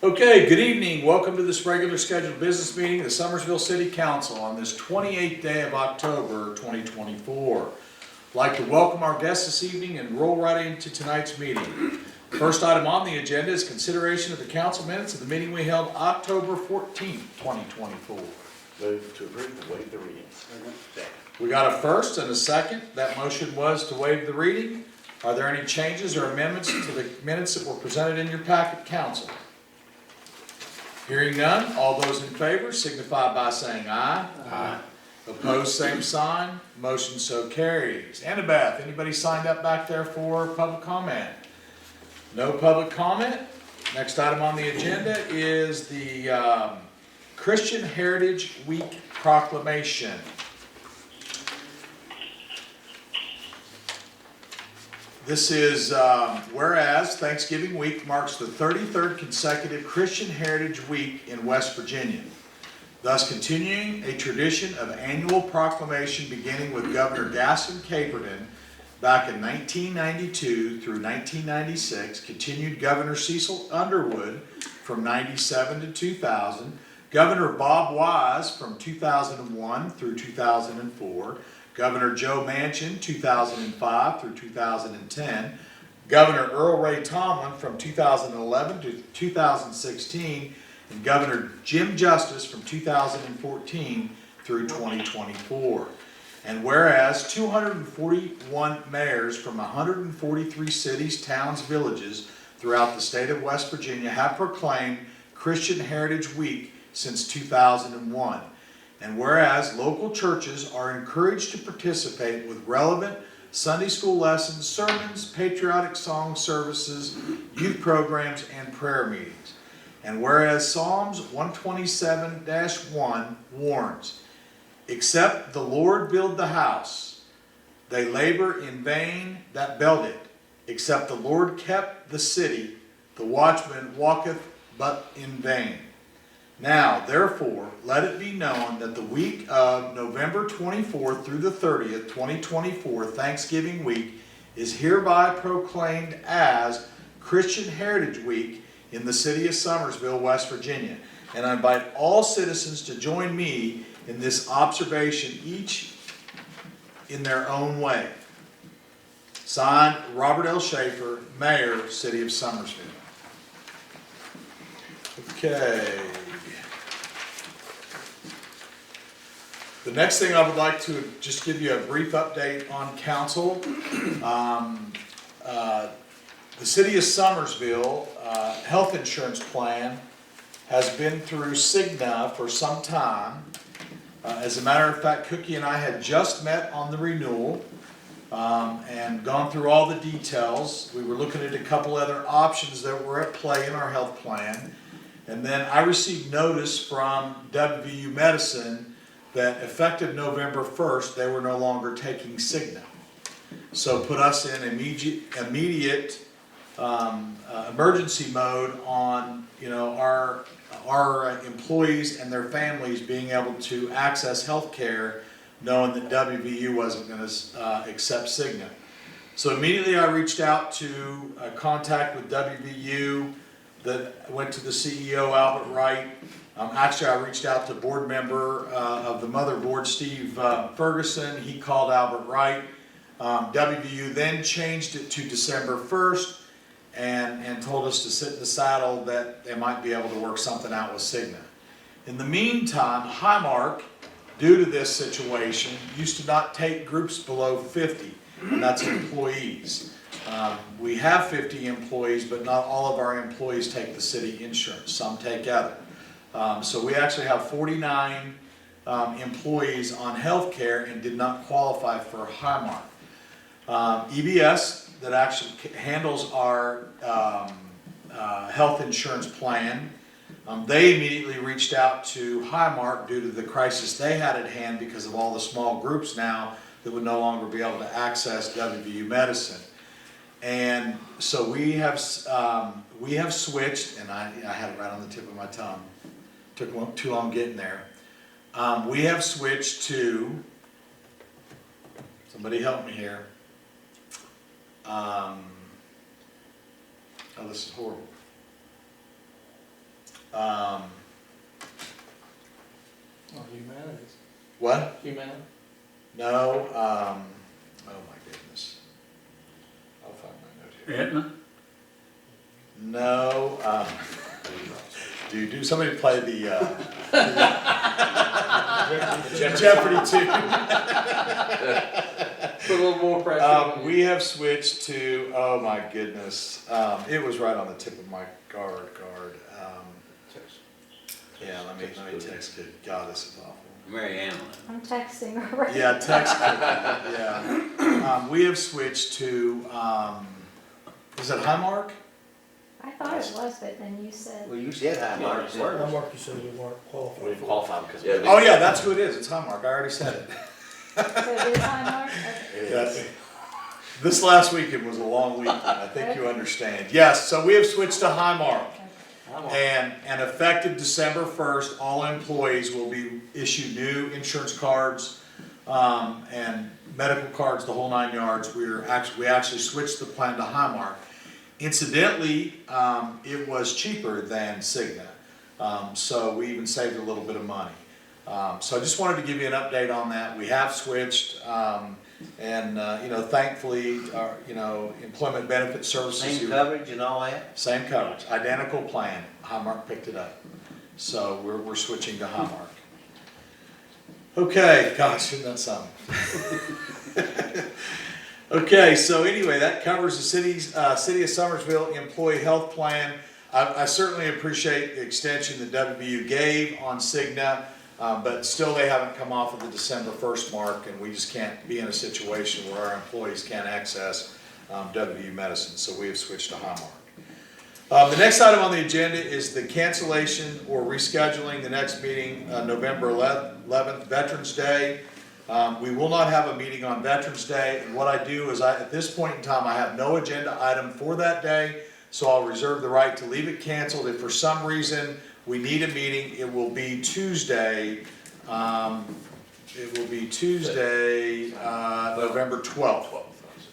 Okay, good evening. Welcome to this regular scheduled business meeting of the Summersville City Council on this 28th day of October 2024. I'd like to welcome our guests this evening and roll right into tonight's meeting. First item on the agenda is consideration of the council minutes of the meeting we held October 14th, 2024. Move to approve the waive the reading. Second. We got a first and a second. That motion was to waive the reading. Are there any changes or amendments to the minutes that were presented in your packet, council? Hearing none, all those in favor signify by saying aye. Aye. Opposed, same sign. Motion so carries. Annabeth, anybody signed up back there for public comment? No public comment. Next item on the agenda is the Christian Heritage Week proclamation. This is, whereas Thanksgiving week marks the 33rd consecutive Christian Heritage Week in West Virginia, thus continuing a tradition of annual proclamation beginning with Governor Gaston Caperton back in 1992 through 1996, continued Governor Cecil Underwood from 97 to 2000, Governor Bob Wise from 2001 through 2004, Governor Joe Manchin, 2005 through 2010, Governor Earl Ray Tomlin from 2011 to 2016, and Governor Jim Justice from 2014 through 2024. And whereas 241 mayors from 143 cities, towns, villages throughout the state of West Virginia have proclaimed Christian Heritage Week since 2001. And whereas local churches are encouraged to participate with relevant Sunday school lessons, sermons, patriotic song services, youth programs, and prayer meetings. And whereas Psalms 127-1 warns, "Except the Lord build the house, they labor in vain that build it. Except the Lord kept the city, the watchman walketh but in vain. Now, therefore, let it be known that the week of November 24th through the 30th, 2024, Thanksgiving week, is hereby proclaimed as Christian Heritage Week in the city of Summersville, West Virginia. And I invite all citizens to join me in this observation, each in their own way." Signed, Robert L. Schaefer, Mayor, City of Summersville. Okay. The next thing I would like to just give you a brief update on council. The City of Summersville health insurance plan has been through Cigna for some time. As a matter of fact, Cookie and I had just met on the renewal and gone through all the details. We were looking at a couple other options that were at play in our health plan. And then I received notice from WVU Medicine that effective November 1st, they were no longer taking Cigna. So put us in immediate emergency mode on our employees and their families being able to access health care, knowing that WVU wasn't going to accept Cigna. So immediately I reached out to contact with WVU, that went to the CEO, Albert Wright. Actually, I reached out to board member of the mother board, Steve Ferguson. He called Albert Wright. WVU then changed it to December 1st and told us to sit in the saddle that they might be able to work something out with Cigna. In the meantime, Highmark, due to this situation, used to not take groups below 50, and that's employees. We have 50 employees, but not all of our employees take the city insurance. Some take other. So we actually have 49 employees on health care and did not qualify for Highmark. EBS, that actually handles our health insurance plan, they immediately reached out to Highmark due to the crisis they had at hand because of all the small groups now that would no longer be able to access WVU Medicine. And so we have switched, and I had it right on the tip of my tongue. Took too long getting there. We have switched to, somebody help me here. Oh, this is horrible. Um, Oh, humanities. what? Humanities. No, oh my goodness. I'll find my note here. Aetna? No, do somebody play the Jeopardy tune? Put a little more pressure on you. We have switched to, oh my goodness, it was right on the tip of my guard. Yeah, let me text it. God, this is awful. Mary Ann. I'm texting her right Yeah, now. text it, yeah. We have switched to, is it Highmark? I thought it was, but then you said, Well, you said high marks. I marked you said you weren't qualified. We qualified because. Oh yeah, that's who it is, it's Highmark, I already said it. so it is Highmark? Okay. That's, this last weekend was a long weekend, I think you understand. Yes, so we have switched to Highmark. And effective December 1st, all employees will be issued new insurance cards, and medical cards, the whole 9 yards. We actually switched the plan to Highmark. Incidentally, it was cheaper than Cigna, so we even saved a little bit of money. So I just wanted to give you an update on that. We have switched, and thankfully, Employment Benefit Services. Same coverage and all that? Same coverage, identical plan. Highmark picked it up. So we're switching to Highmark. Okay, gosh, isn't that something? Okay, so anyway, that covers the City of Summersville Employee Health Plan. I certainly appreciate the extension that WVU gave on Cigna, but still they haven't come off of the December 1st mark, and we just can't be in a situation where our employees can't access WVU medicine, so we have switched to Highmark. The next item on the agenda is the cancellation or rescheduling the next meeting, November 11th, Veterans Day. We will not have a meeting on Veterans Day, and what I do is at this point in time, I have no agenda item for that day, so I'll reserve the right to leave it canceled. If for some reason we need a meeting, it will be Tuesday, November 12th.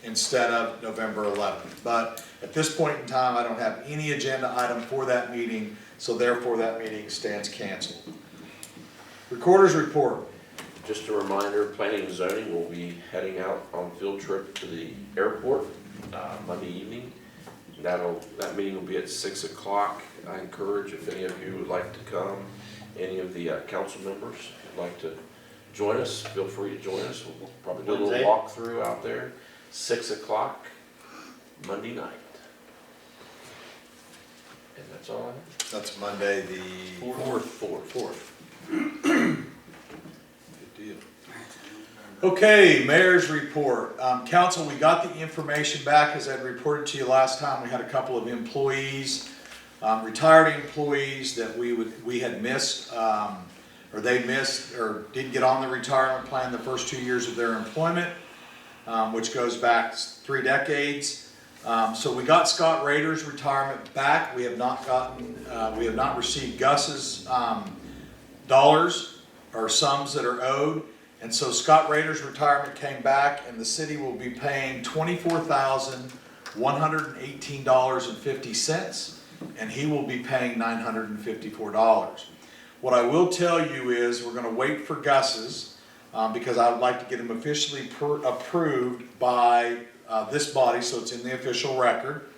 Instead of November 11th. But at this point in time, I don't have any agenda item for that meeting, so therefore that meeting stands canceled. Recorder's report. Just a reminder, planning and zoning will be heading out on field trip to the airport Monday evening. That meeting will be at 6 o'clock. I encourage if any of you would like to come, any of the council members would like to join us, feel free to join us. We'll probably do a little walkthrough out there. 6 o'clock Monday night. And that's all I have. That's Monday the fourth. Good deal. Okay, mayor's report. Council, we got the information back as I reported to you last time. We had a couple of employees, retired employees that we had missed, or they missed or didn't get on the retirement plan the first 2 years of their employment. Which goes back 3 decades. So we got Scott Rader's retirement back. We have not received Gus's dollars or sums that are owed. And so Scott Rader's retirement came back, and the city will be paying $24,118.50, and he will be paying $954. What I will tell you is we're going to wait for Gus's. Because I would like to get them officially approved by this body, so it's in the official record.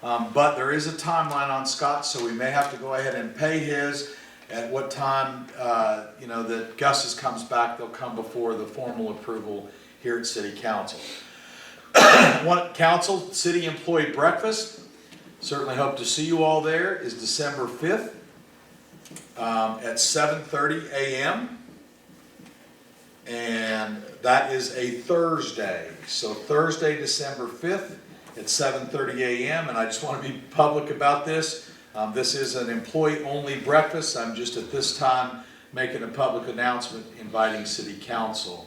But there is a timeline on Scott, so we may have to go ahead and pay his. At what time, that Gus's comes back, they'll come before the formal approval here at City Council. Council, City Employee Breakfast, certainly hope to see you all there, is December 5th at 7:30 a.m. And that is a Thursday. So Thursday, December 5th at 7:30 a.m. And I just want to be public about this. This is an employee-only breakfast. I'm just at this time making a public announcement inviting City Council.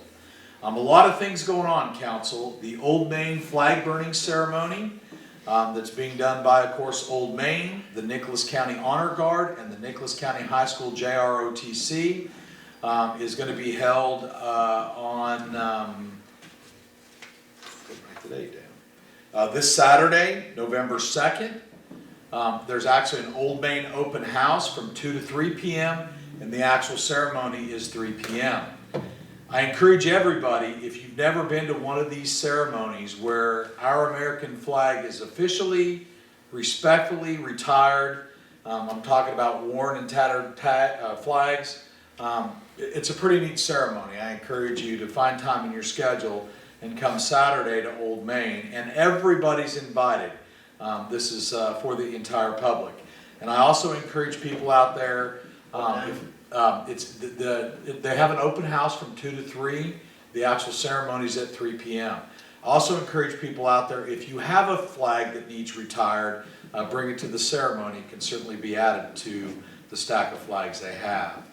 A lot of things going on, Council. The Old Main flag burning ceremony that's being done by, of course, Old Main, the Nicholas County Honor Guard, and the Nicholas County High School JROTC. Is going to be held on, write the date down, this Saturday, November 2nd, There's actually an Old Main open house from 2 to 3 p.m. and the actual ceremony is 3 p.m. I encourage everybody, if you've never been to one of these ceremonies where our American flag is officially, respectfully retired, I'm talking about worn and tattered flags, it's a pretty neat ceremony. I encourage you to find time in your schedule and come Saturday to Old Main, and everybody's invited. This is for the entire public. And I also encourage people out there, they have an open house from 2 to 3. The actual ceremony is at 3 p.m. I also encourage people out there, if you have a flag that needs retired, bring it to the ceremony. It can certainly be added to the stack of flags they have.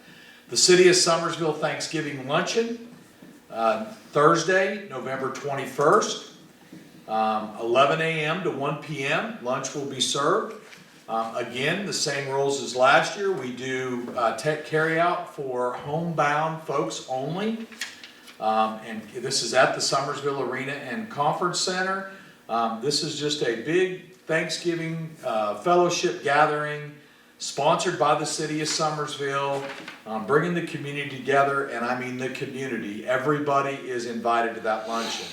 The City of Summersville Thanksgiving Luncheon, Thursday, November 21st, 11 a.m. to 1 p.m. Lunch will be served. Again, the same rules as last year. We do carry out for homebound folks only. And this is at the Summersville Arena and Conference Center. This is just a big Thanksgiving fellowship gathering sponsored by the City of Summersville, bringing the community together, and I mean the community. Everybody is invited to that luncheon.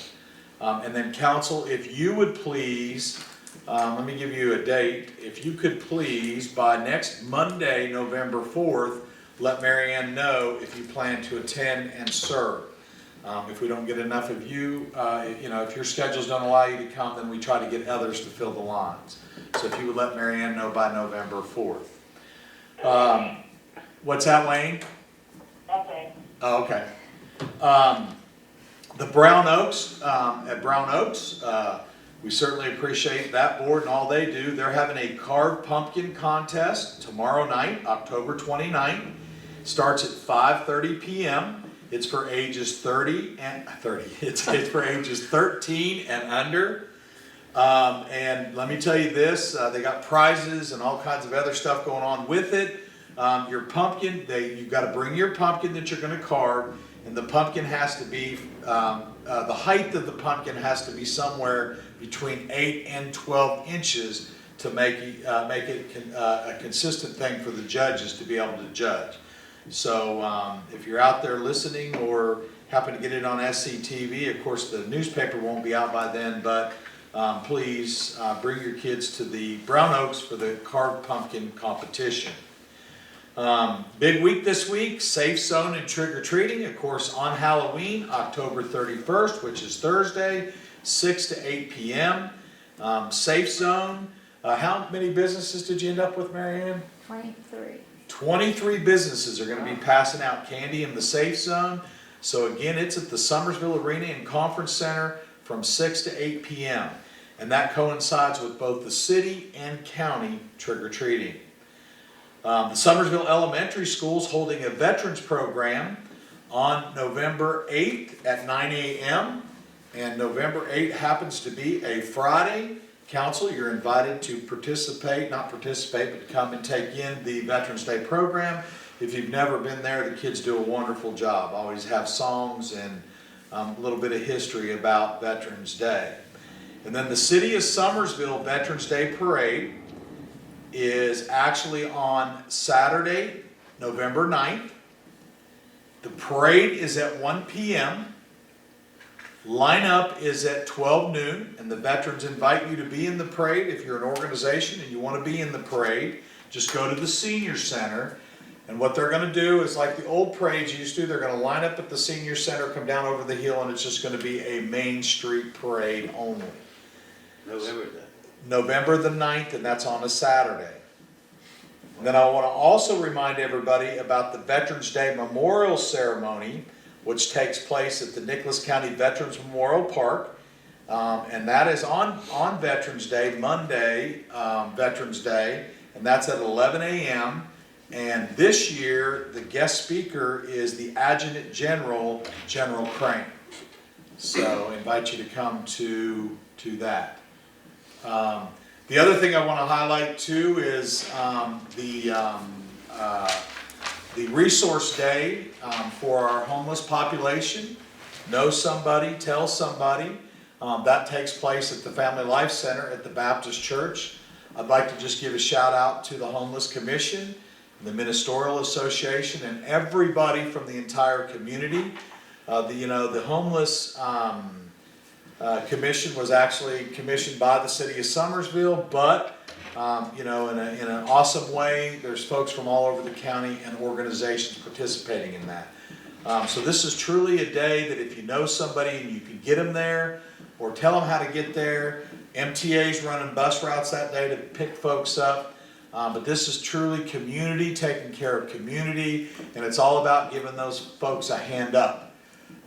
And then council, if you would please, let me give you a date. If you could please, by next Monday, November 4th, let Mary Ann know if you plan to attend and serve. If we don't get enough of you, if your schedules don't allow you to come, then we try to get others to fill the lines. So if you would let Mary Ann know by November 4th. What's that, Wayne? Okay. Oh, okay. The Brown Oaks, at Brown Oaks, we certainly appreciate that board and all they do. They're having a carved pumpkin contest tomorrow night, October 29th. Starts at 5:30 p.m. It's for ages 30 and 30. It's for ages 13 and under. And let me tell you this, they got prizes and all kinds of other stuff going on with it. Your pumpkin, you've got to bring your pumpkin that you're going to carve, and the pumpkin has to be, the height of the pumpkin has to be somewhere between 8 and 12 inches to make it a consistent thing for the judges to be able to judge. So if you're out there listening or happen to get it on SCTV, of course the newspaper won't be out by then, but please bring your kids to the Brown Oaks for the carved pumpkin competition. Big week this week, Safe Zone and Trick or Treating, of course, on Halloween, October 31st, which is Thursday, 6 to 8 p.m. Safe Zone, how many businesses did you end up with, Mary Ann? 23. 23 businesses are going to be passing out candy in the Safe Zone. So again, it's at the Summersville Arena and Conference Center from 6 to 8 p.m. And that coincides with both the city and county trick-or-treating. The Summersville Elementary School is holding a veterans program on November 8th at 9 a.m. And November 8th happens to be a Friday. Council, you're invited to participate, not participate, but to come and take in the Veterans Day program. If you've never been there, the kids do a wonderful job. Always have songs and a little bit of history about Veterans Day. And then the City of Summersville Veterans Day Parade is actually on Saturday, November 9th. The parade is at 1 p.m. Lineup is at 12 noon, and the veterans invite you to be in the parade. If you're an organization and you want to be in the parade, just go to the senior center. And what they're going to do is like the old parades used to, they're going to line up at the senior center, come down over the hill, and it's just going to be a Main Street parade only. November the 9th, and that's on a Saturday. And then I want to also remind everybody about the Veterans Day Memorial Ceremony, which takes place at the Nicholas County Veterans Memorial Park. And that is on Veterans Day, Monday, Veterans Day, and that's at 11 a.m. And this year, the guest speaker is the Adjutant General, General Crane. So I invite you to come to that. The other thing I want to highlight too is the resource day for our homeless population. Know somebody, tell somebody. That takes place at the Family Life Center at the Baptist Church I'd like to just give a shout out to the Homeless Commission, the Ministerial Association, and everybody from the entire community. The homeless commission was actually commissioned by the city of Summersville, but in an awesome way, there's folks from all over the county and organizations participating in that. So this is truly a day that if you know somebody and you can get them there, or tell them how to get there. MTA's running bus routes that day to pick folks up. But this is truly community, taking care of community, and it's all about giving those folks a hand up.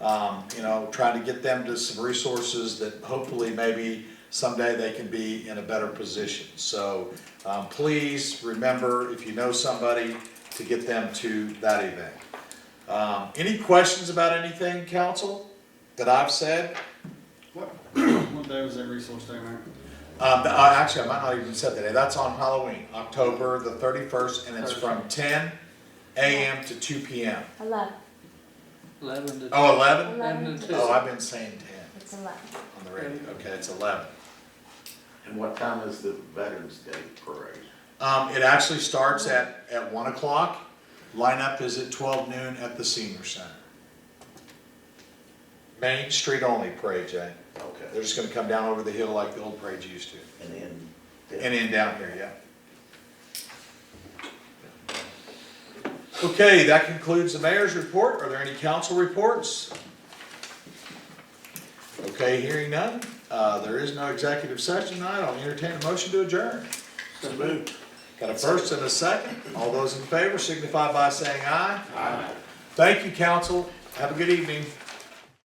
Trying to get them to some resources that hopefully maybe someday they can be in a better position. So please remember, if you know somebody, to get them to that event. Any questions about anything, council, that I've said? What day was that resource day, man? Actually, I might not even said that day. That's on Halloween, October the 31st, and it's from 10 a.m. to 2 p.m. 11. 11 to. Oh, 11? 11 to Oh, I've been saying 10 It's 11. on the radio. Okay, it's 11. And what time is the Veterans Day parade? It actually starts at 1 o'clock. Lineup is at 12 noon at the Senior Center. Main Street only parade, Jay. Okay. They're just gonna come down over the hill like the old parades used to. And then. And then down here, yeah. Okay, that concludes the mayor's report. Are there any council reports? Okay, hearing none. There is no executive session tonight. I'll entertain a motion to adjourn. So moved. Got a first and a second. All those in favor signify by saying aye. Aye. Thank you, council. Have a good evening.